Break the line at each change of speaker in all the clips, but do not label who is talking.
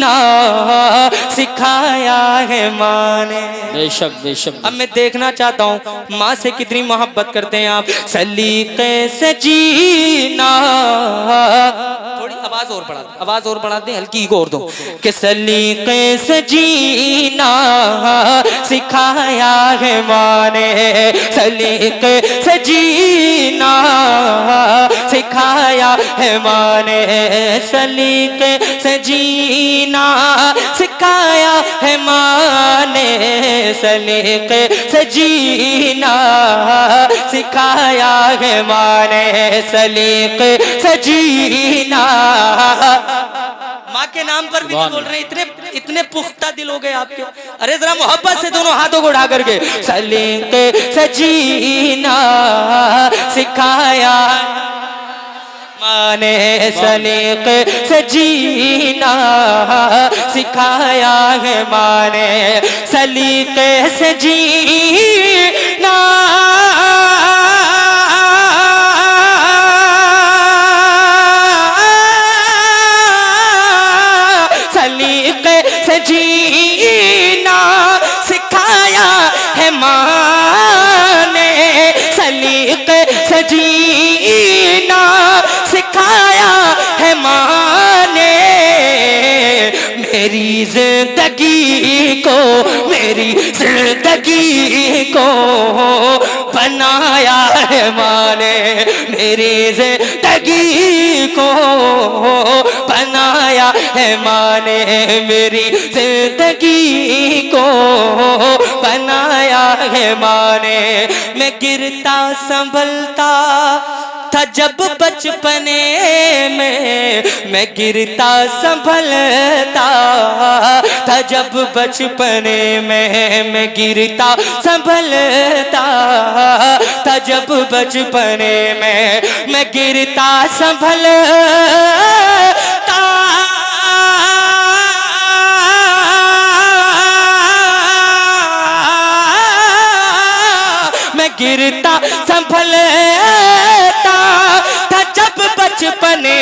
जीना सिखाया है माँ ने।
बेशक बेशक।
अब मैं देखना चाहता हूँ माँ से कितनी मोहब्बत करते हैं आप। सलीके से जीना, थोड़ी आवाज और बढ़ा दें, हल्की को और दो कि सलीके से जीना सिखाया है माँ ने, सलीके से जीना सिखाया है माँ ने, सलीके से जीना सिखाया है माँ ने, सलीके से जीना सिखाया है माँ ने, सलीके से जीना। माँ के नाम पर भी नहीं बोल रहे, इतने इतने पुख्ता दिल हो गए आपके। अरे जरा मोहब्बत से दोनों हाथों को उठा करके, सलीके से जीना सिखाया माँ ने, सलीके से जीना सिखाया है माँ ने, सलीके से जीना सलीके से जीना सिखाया है माँ ने, सलीके से जीना सिखाया है माँ ने, मेरी जिंदगी को, मेरी जिंदगी को बनाया है माँ ने, मेरी जिंदगी को बनाया है माँ ने, मेरी जिंदगी को बनाया है माँ ने। मैं गिरता संभलता था जब बचपने में, मैं गिरता संभलता था जब बचपने में, मैं गिरता संभलता था जब बचपने में, मैं गिरता संभलता मैं गिरता संभलता था जब बचपने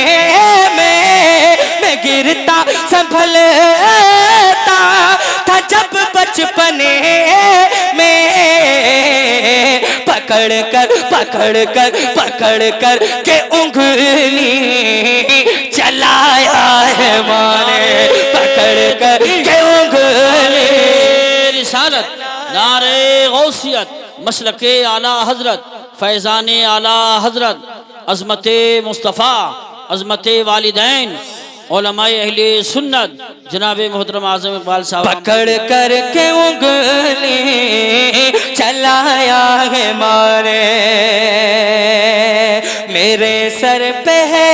में, मैं गिरता संभलता था जब बचपने में, पकड़ कर के उंगली चलाया है माँ ने, पकड़ कर के उंगली।
रिसालत, नारे गौसियत, मसलके आला हजरत, फैज़ाने आला हजरत, अज़मते मुस्तफ़ा, अज़मते वालिदैन, उलमाए अहले सुन्नत, जनाब मोहतरम आज़म इकबाल साहब।
पकड़ कर के उंगली चलाया है मारे, मेरे सर पे है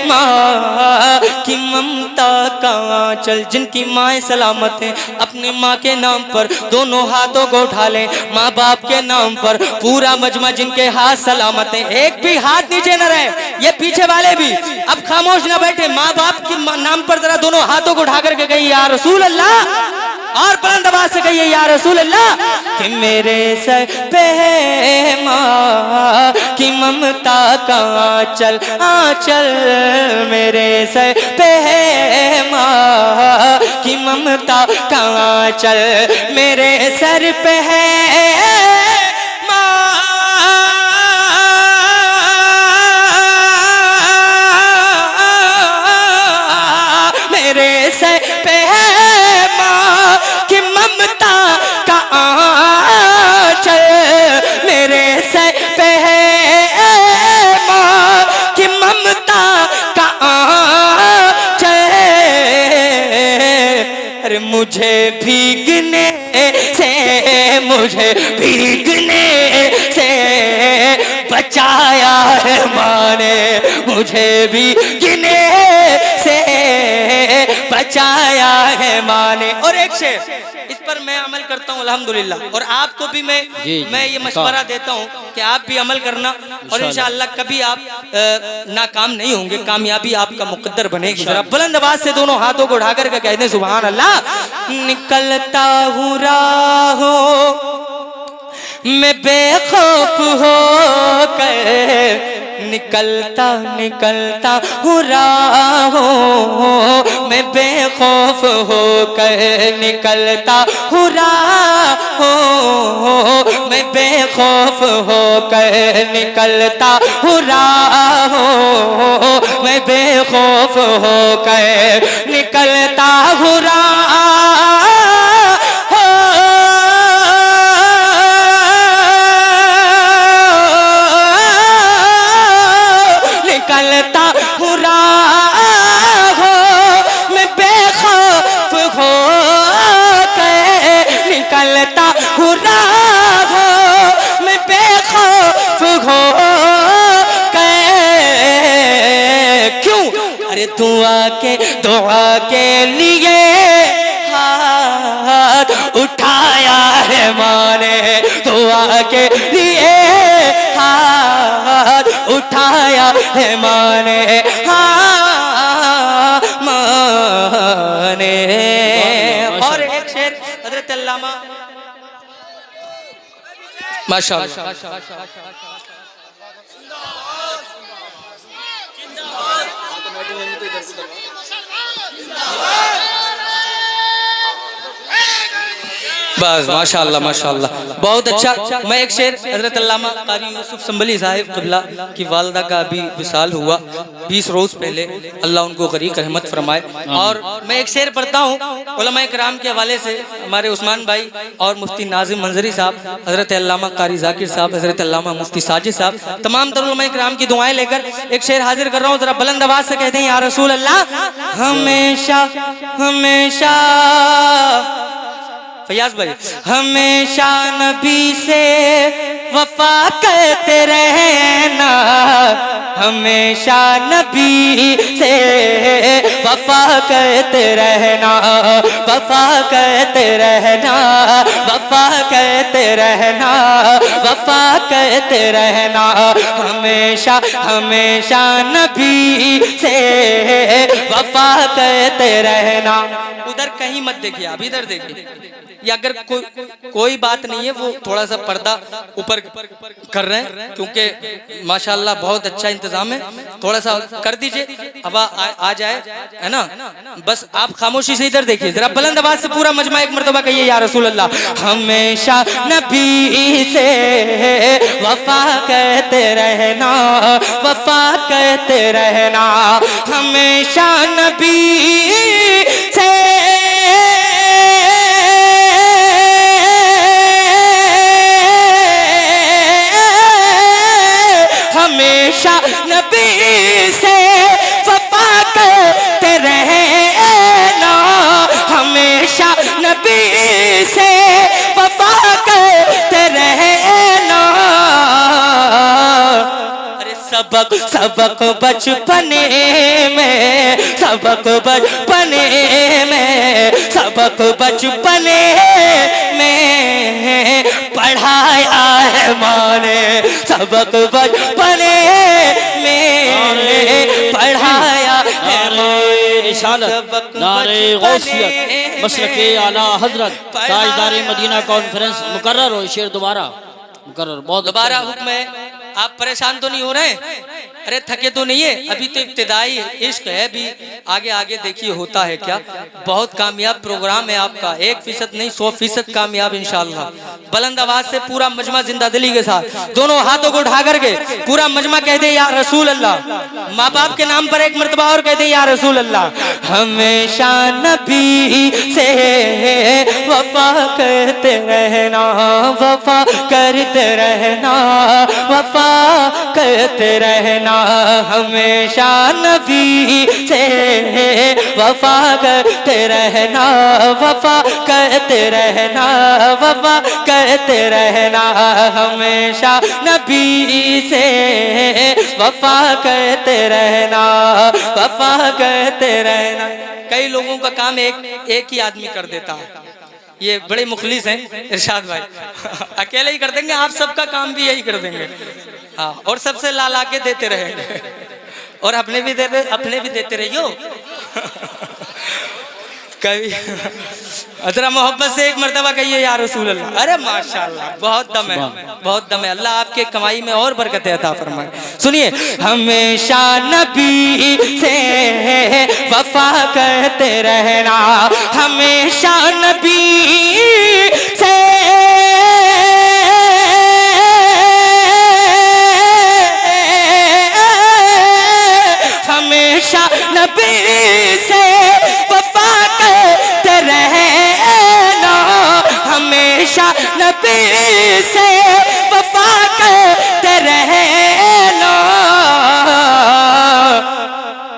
माँ की ममता का आंचल। जिनकी माँ सलामत है अपनी माँ के नाम पर दोनों हाथों को उठा लें, माँ बाप के नाम पर पूरा मजमा जिनके हाथ सलामत है, एक भी हाथ नीचे न रहे, ये पीछे वाले भी अब खामोश न बैठे, माँ बाप के नाम पर जरा दोनों हाथों को उठा करके कहिए या रसूल अल्लाह, और बुलंद आवाज से कहिए या रसूल अल्लाह, कि मेरे सर पे है माँ की ममता का आंचल, आंचल मेरे सर पे है माँ की ममता का आंचल, मेरे सर पे है मेरे सर पे है माँ की ममता का आंचल, मेरे सर पे है माँ की ममता का आंचल। अरे मुझे भीगने से बचाया है माँ ने, मुझे भीगने से बचाया है माँ ने। और एक शेर इस पर मैं अमल करता हूँ अल्हम्दुलिल्लाह, और आपको भी मैं ये मशवरा देता हूँ कि आप भी अमल करना, और इंशाअल्लाह कभी आप नाकाम नहीं होंगे, कामयाबी आपका मुकद्दर बनेगी। जरा बुलंद आवाज से दोनों हाथों को उठा करके कहते सुभान अल्लाह। निकलता हूँ राहों मैं बेखौफ हो कर, निकलता निकलता हूँ राहों मैं बेखौफ होकर निकलता हूँ राहों मैं बेखौफ होकर निकलता हूँ राहों मैं बेखौफ होकर निकलता हूँ निकलता हूँ राहों मैं बेखौफ होकर निकलता हूँ राहों मैं बेखौफ होकर क्यों अरे दुआ के लिए हाथ उठाया है माने दुआ के लिए हाथ उठाया है माने हाँ माने। और एक शेर हजरत अल्लामा माशाअल्लाह बस माशाअल्लाह माशाअल्लाह बहुत अच्छा। मैं एक शेर हजरत अल्लामा कारी यूसुफ संभली साहिब क़िबला की वालदा का अभी विसाल हुआ 20 रोज पहले, अल्लाह उनको गरीक रहमत फरमाए। और मैं एक शेर पढ़ता हूँ उलमा इकराम के हवाले से, हमारे उस्मान भाई और मुफ्ती नाजिम मंजरी साहब, हजरत अल्लामा कारी जाकिर साहब, हजरत अल्लामा मुफ्ती साजिद साहब, तमाम तर उलमा इकराम की दुआएं लेकर एक शेर हाजिर कर रहा हूँ। जरा बुलंद आवाज से कहते हैं या रसूल अल्लाह हमेशा हमेशा फयाज भाई हमेशा नबी से वफा करते रहना हमेशा नबी से वफा करते रहना वफा करते रहना वफा करते रहना वफा करते रहना हमेशा हमेशा नबी से वफा करते रहना। उधर कहीं मत देखिए, आप इधर देखिए। या अगर कोई बात नहीं है, वो थोड़ा सा पर्दा ऊपर कर रहे हैं क्योंकि माशाल्लाह बहुत अच्छा इंतजाम है, थोड़ा सा कर दीजिए, हवा आ जाए, है ना। बस आप खामोशी से इधर देखिए, जरा बुलंद आवाज से पूरा मजमा एक मर्तबा कहिए या रसूल अल्लाह हमेशा नबी से वफा कहते रहना वफा कहते रहना हमेशा नबी से हमेशा नबी से वफा करते रहना हमेशा नबी से वफा करते रहना। अरे सबक सबक बचपने में सबक बचपने में सबक बचपने में पढ़ाया है माने सबक बचपने में पढ़ाया है
रिसालत नारे गौसियत मसलके आला हजरत ताजदार मदीना कॉन्फ्रेंस मुकर्रर हो। शेर दोबारा मुकर्रर बहुत
दोबारा हुक्म है। आप परेशान तो नहीं हो रहे हैं? अरे थके तो नहीं है? अभी तो इब्तिदाई इश्क है, भी आगे आगे देखिए होता है क्या। बहुत कामयाब प्रोग्राम है आपका, 1% नहीं 100% कामयाब इंशाअल्लाह। बुलंद आवाज से पूरा मजमा जिंदा दिली के साथ दोनों हाथों को उठा करके पूरा मजमा कह दे या रसूल अल्लाह। माँ बाप के नाम पर एक मर्तबा और कह दे या रसूल अल्लाह। हमेशा नबी से वफा करते रहना वफा करते रहना वफा करते रहना हमेशा नबी से वफा करते रहना वफा करते रहना वफा करते रहना हमेशा नबी से वफा करते रहना वफा करते रहना। कई लोगों का काम एक ही आदमी कर देता है, ये बड़े मुखलिस हैं इरशाद भाई अकेले ही कर देंगे, आप सबका काम भी यही कर देंगे। हाँ, और सबसे ला ला के देते रहेंगे और अपने भी देते रहियो कभी अतरा मोहब्बत से एक मर्तबा कहिए या रसूल अल्लाह। अरे माशाल्लाह बहुत दम है, बहुत दम है। अल्लाह आपके कमाई में और बरकत अता फरमाए। सुनिए, हमेशा नबी से वफा करते रहना, हमेशा नबी से हमेशा नबी से वफा करते रहना, हमेशा नबी से वफा करते रहना।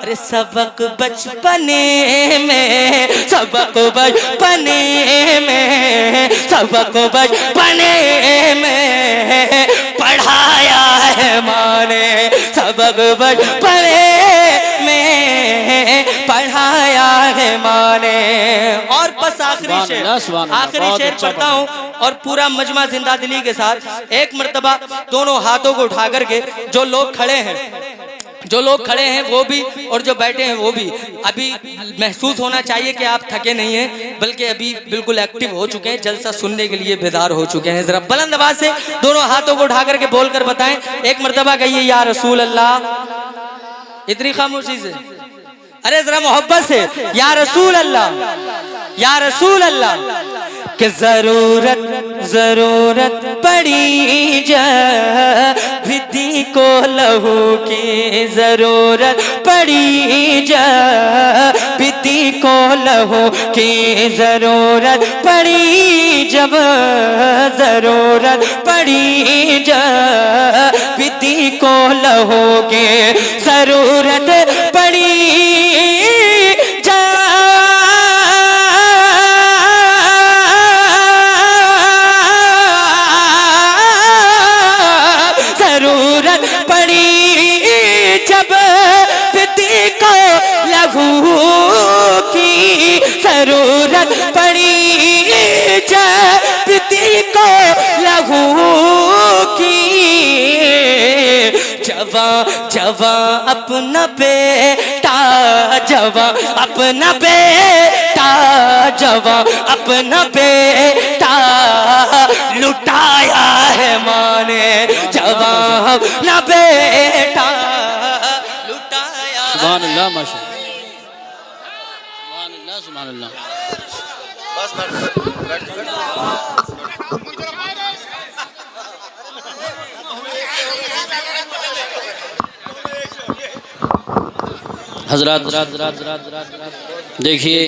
अरे सबक बचपने में, सबक बचपने में, सबक बचपने में पढ़ाया है माँ ने, सबक बचपने में पढ़ाया है माँ ने। और बस आखिरी शेर पढ़ता हूँ और पूरा मजमा जिंदा दिली के साथ। एक मर्तबा दोनों हाथों को उठा करके जो लोग खड़े हैं वो भी और जो बैठे हैं वो भी, अभी महसूस होना चाहिए कि आप थके नहीं हैं, बल्कि अभी बिल्कुल एक्टिव हो चुके हैं, जलसा सुनने के लिए बेदार हो चुके हैं। जरा बुलंद आवाज से दोनों हाथों को उठा करके बोल कर बताएं, एक मर्तबा कहिए या रसूल अल्लाह। इतनी खामोशी से, अरे जरा मोहब्बत से, या रसूल अल्लाह, या रसूल अल्लाह। कि जरूरत पड़ी जब भिदी को लहू की, जरूरत पड़ी जब भिदी को लहू की, जरूरत पड़ी जब, जरूरत पड़ी जब भिदी को लहू की, जरूरत पड़ी जरूरत पड़ी जब को लहू की, जवा अपना बेटा, जवा अपना बेटा, जवा अपना बेटा लुटाया है माँ ने, जवा अपना बेटा लुटाया।
सुभान अल्लाह, माशाअल्लाह, सुभान अल्लाह। हजरात देखिए